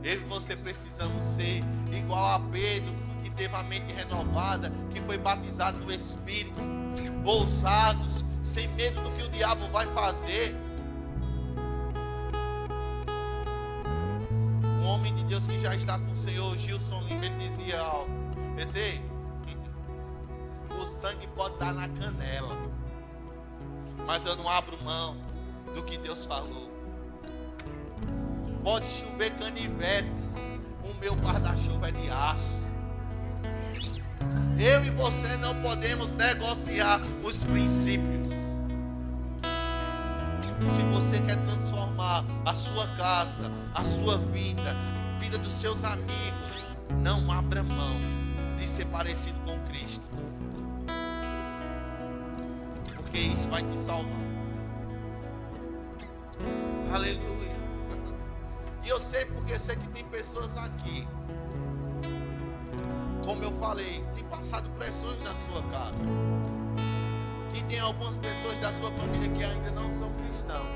Eu e você precisamos ser igual a Pedro, que teve a mente renovada, que foi batizado no Espírito, ousados, sem medo do que o diabo vai fazer. Um homem de Deus que já está com o Senhor, Gilson Lima, ele dizia algo. Dizia, o sangue pode dar na canela, mas eu não abro mão do que Deus falou. Pode chover canivete, o meu guarda-chuva é de aço. Eu e você não podemos negociar os princípios. Se você quer transformar a sua casa, a sua vida, a vida dos seus amigos, não abra mão de ser parecido com Cristo. Porque isso vai te salvar. Aleluia. E eu sei porque sei que tem pessoas aqui, como eu falei, tem passado pressões na sua casa. E tem algumas pessoas da sua família que ainda não são cristãos.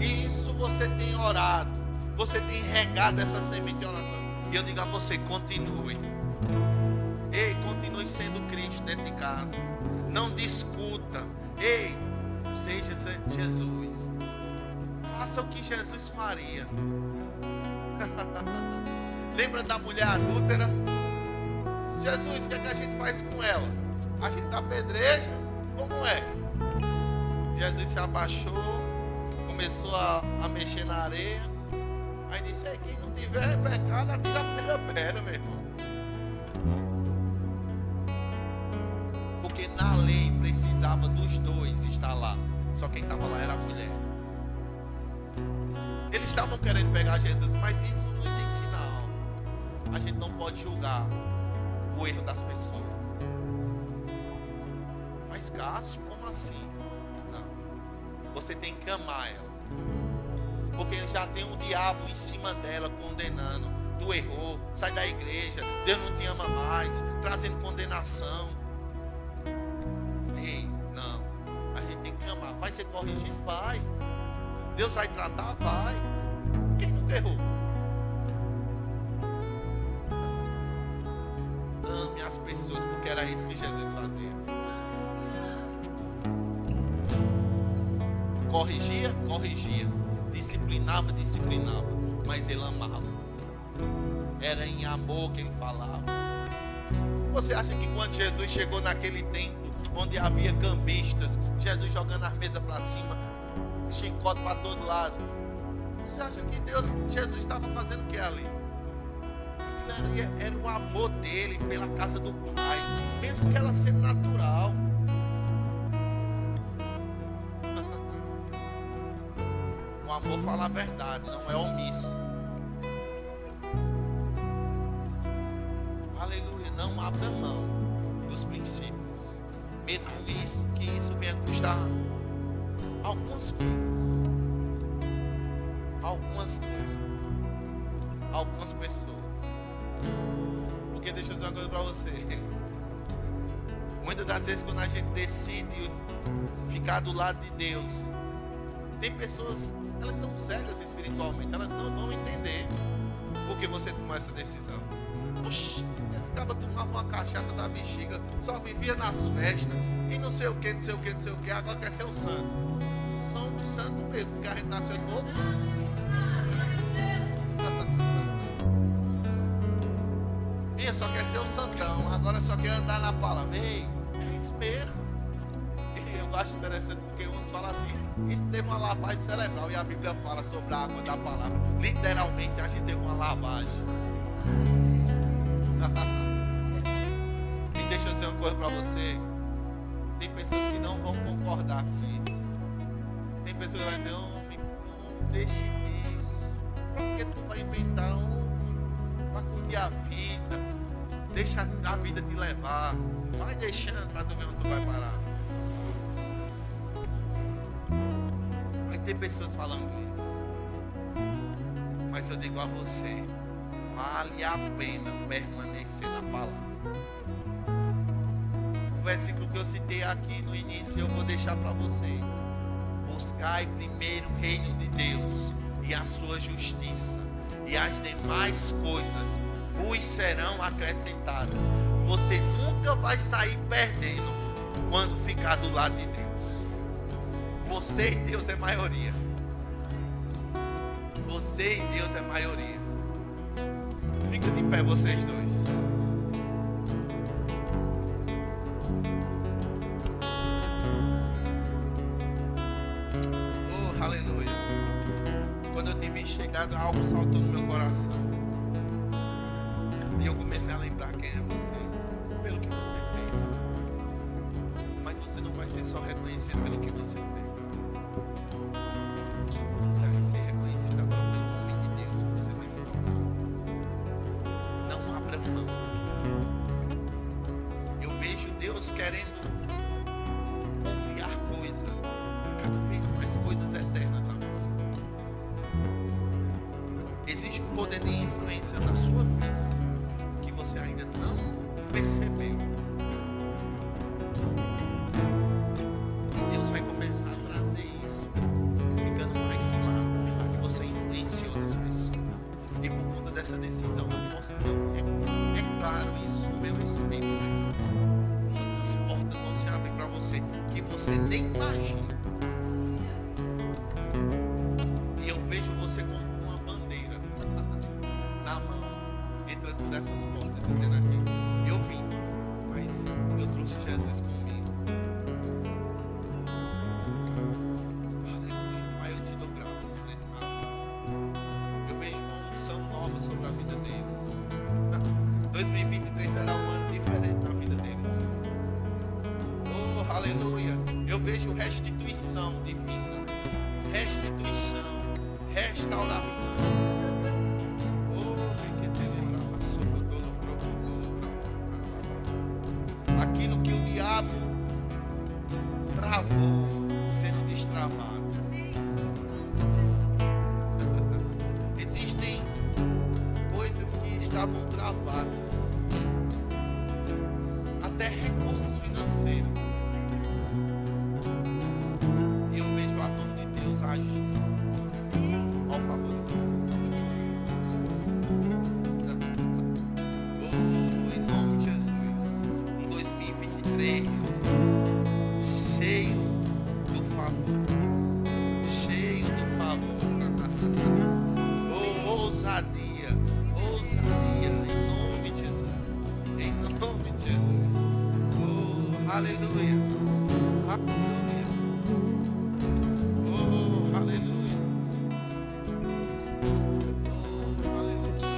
E isso você tem orado, você tem regado essa semente de oração. E eu digo a você, continue. Ei, continue sendo Cristo dentro de casa. Não discuta. Ei, seja Jesus. Faça o que Jesus faria. Lembra da mulher adúltera? Jesus, o que é que a gente faz com ela? A gente apedreja? Como é? Jesus se abaixou, começou a mexer na areia. Aí disse, quem não tiver pecado, atira a primeira pedra, meu irmão. Porque na lei precisava dos dois estar lá. Só quem estava lá era a mulher. Eles estavam querendo pegar Jesus, mas isso nos ensina algo. A gente não pode julgar o erro das pessoas. Mas Cássio, como assim? Não. Você tem que amar ela. Porque já tem um diabo em cima dela condenando. Tu errou, sai da igreja, Deus não te ama mais, trazendo condenação. Ei, não. A gente tem que amar. Vai ser corrigido? Vai. Deus vai tratar? Vai. Quem nunca errou? Ame as pessoas, porque era isso que Jesus fazia. Corrigia, corrigia. Disciplinava, disciplinava. Mas ele amava. Era em amor que ele falava. Você acha que quando Jesus chegou naquele templo, onde havia cambistas, Jesus jogando as mesas para cima, chicote para todo lado, você acha que Jesus estava fazendo o que ali? Era o amor dele pela casa do Pai, mesmo que ela sendo natural. vou falar a verdade, não é omisso. Aleluia, não abra mão dos princípios, mesmo que isso venha custar algumas coisas, algumas pessoas. Porque deixa eu dizer uma coisa para você. Muitas das vezes quando a gente decide ficar do lado de Deus, tem pessoas, elas são cegas espiritualmente, elas não vão entender por que você tomou essa decisão. Oxi, esse cara tomava uma cachaça da bexiga, só vivia nas festas, e não sei o que, agora quer ser o santo. Somos santos mesmo, porque a gente nasceu novo. E só quer ser o santão, agora só quer andar na palavra. Ei, é isso mesmo. E eu acho interessante porque uns falam assim, isso teve uma lavagem cerebral, e a Bíblia fala sobre a água da palavra. Literalmente a gente teve uma lavagem. E deixa eu dizer uma coisa para você. Tem pessoas que não vão concordar com isso. Tem pessoas que vão dizer, homem, não deixe disso. Por que tu vai inventar para curtir a vida? Deixa a vida te levar. Vai deixando para tu ver onde tu vai parar. Vai ter pessoas falando isso. Mas eu digo a você, vale a pena permanecer na palavra. O versículo que eu citei aqui no início, eu vou deixar para vocês. Buscai primeiro o reino de Deus e a sua justiça, e as demais coisas vos serão acrescentadas. Você nunca vai sair perdendo quando ficar do lado de Deus. Você e Deus é maioria. Você e Deus é maioria. Fica de pé vocês dois. Oh, aleluia. Quando eu te vi chegado, algo saltou no meu coração. E eu comecei a lembrar quem é você, pelo que você fez. Mas você não vai ser só reconhecido pelo que você fez. Você vai ser reconhecido agora pelo nome de Deus que você vai ser. Não abra mão. Eu vejo Deus querendo confiar coisas, cada vez mais coisas eternas a vocês. Existe um poder de influência na sua vida que você ainda não percebeu. E Deus vai começar a trazer isso, ficando mais claro, para que você influencie outras pessoas. E por conta dessa decisão, é claro isso no meu espírito. Muitas portas vão se abrir para você que você nem imagina. E eu vejo você como uma bandeira na mão, entrando por essas portas, dizendo aqui, eu vim, mas eu trouxe Jesus comigo. Aleluia. Pai, eu te dou graças por esse casal. Eu vejo uma unção nova sobre a vida deles. 2023 será um ano diferente na vida deles. Oh, aleluia. Eu vejo restituição divina, restituição, restauração. Aquilo que o diabo travou sendo destravado. Existem coisas que estavam travadas, até recursos financeiros. E eu vejo a mão de Deus agir ao favor de vocês. Oh, em nome de Jesus, em 2023, cheio do favor, cheio do favor. Oh, ousadia, ousadia, em nome de Jesus, em nome de Jesus. Oh, aleluia, aleluia, oh, aleluia, oh, aleluia.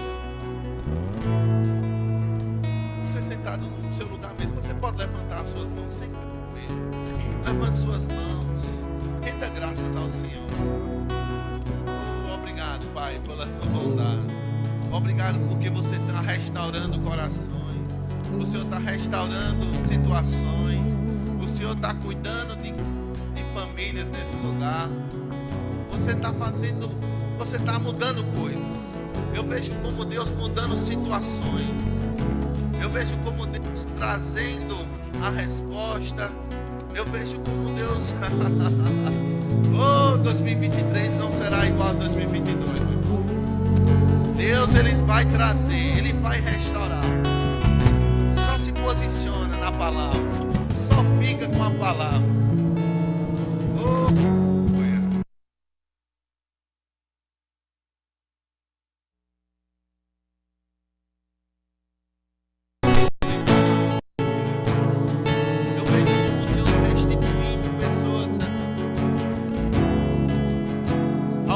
Você sentado no seu lugar mesmo, você pode levantar as suas mãos sem medo. Levante suas mãos, renda graças ao Senhor. Pai, pela tua bondade. Obrigado porque você está restaurando corações. O Senhor está restaurando situações. O Senhor está cuidando de famílias nesse lugar. Você está fazendo, você está mudando coisas. Eu vejo como Deus mudando situações. Eu vejo como Deus trazendo a resposta. Eu vejo como Deus oh, 2023 não será igual a 2022, meu irmão. Deus, Ele vai trazer, Ele vai restaurar. Só se posiciona na palavra. Só fica com a palavra. Oh.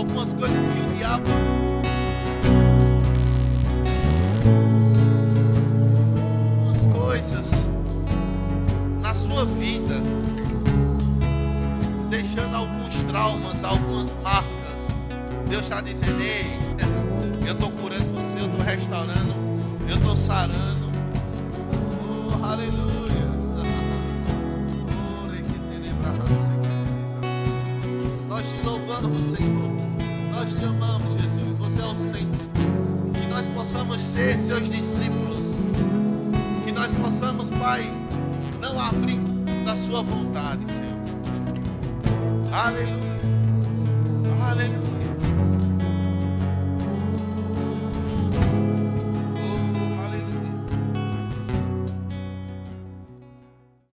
Algumas coisas que o diabo algumas coisas na sua vida, deixando alguns traumas, algumas marcas. Deus está dizendo: ei, eu estou curando você, eu estou restaurando, eu estou sarando. Oh, aleluia. Nós te louvamos, Senhor. Nós te amamos, Jesus. Você é o centro. Que nós possamos ser seus discípulos. Que nós possamos, Pai, não abrir da sua vontade, Senhor. Aleluia.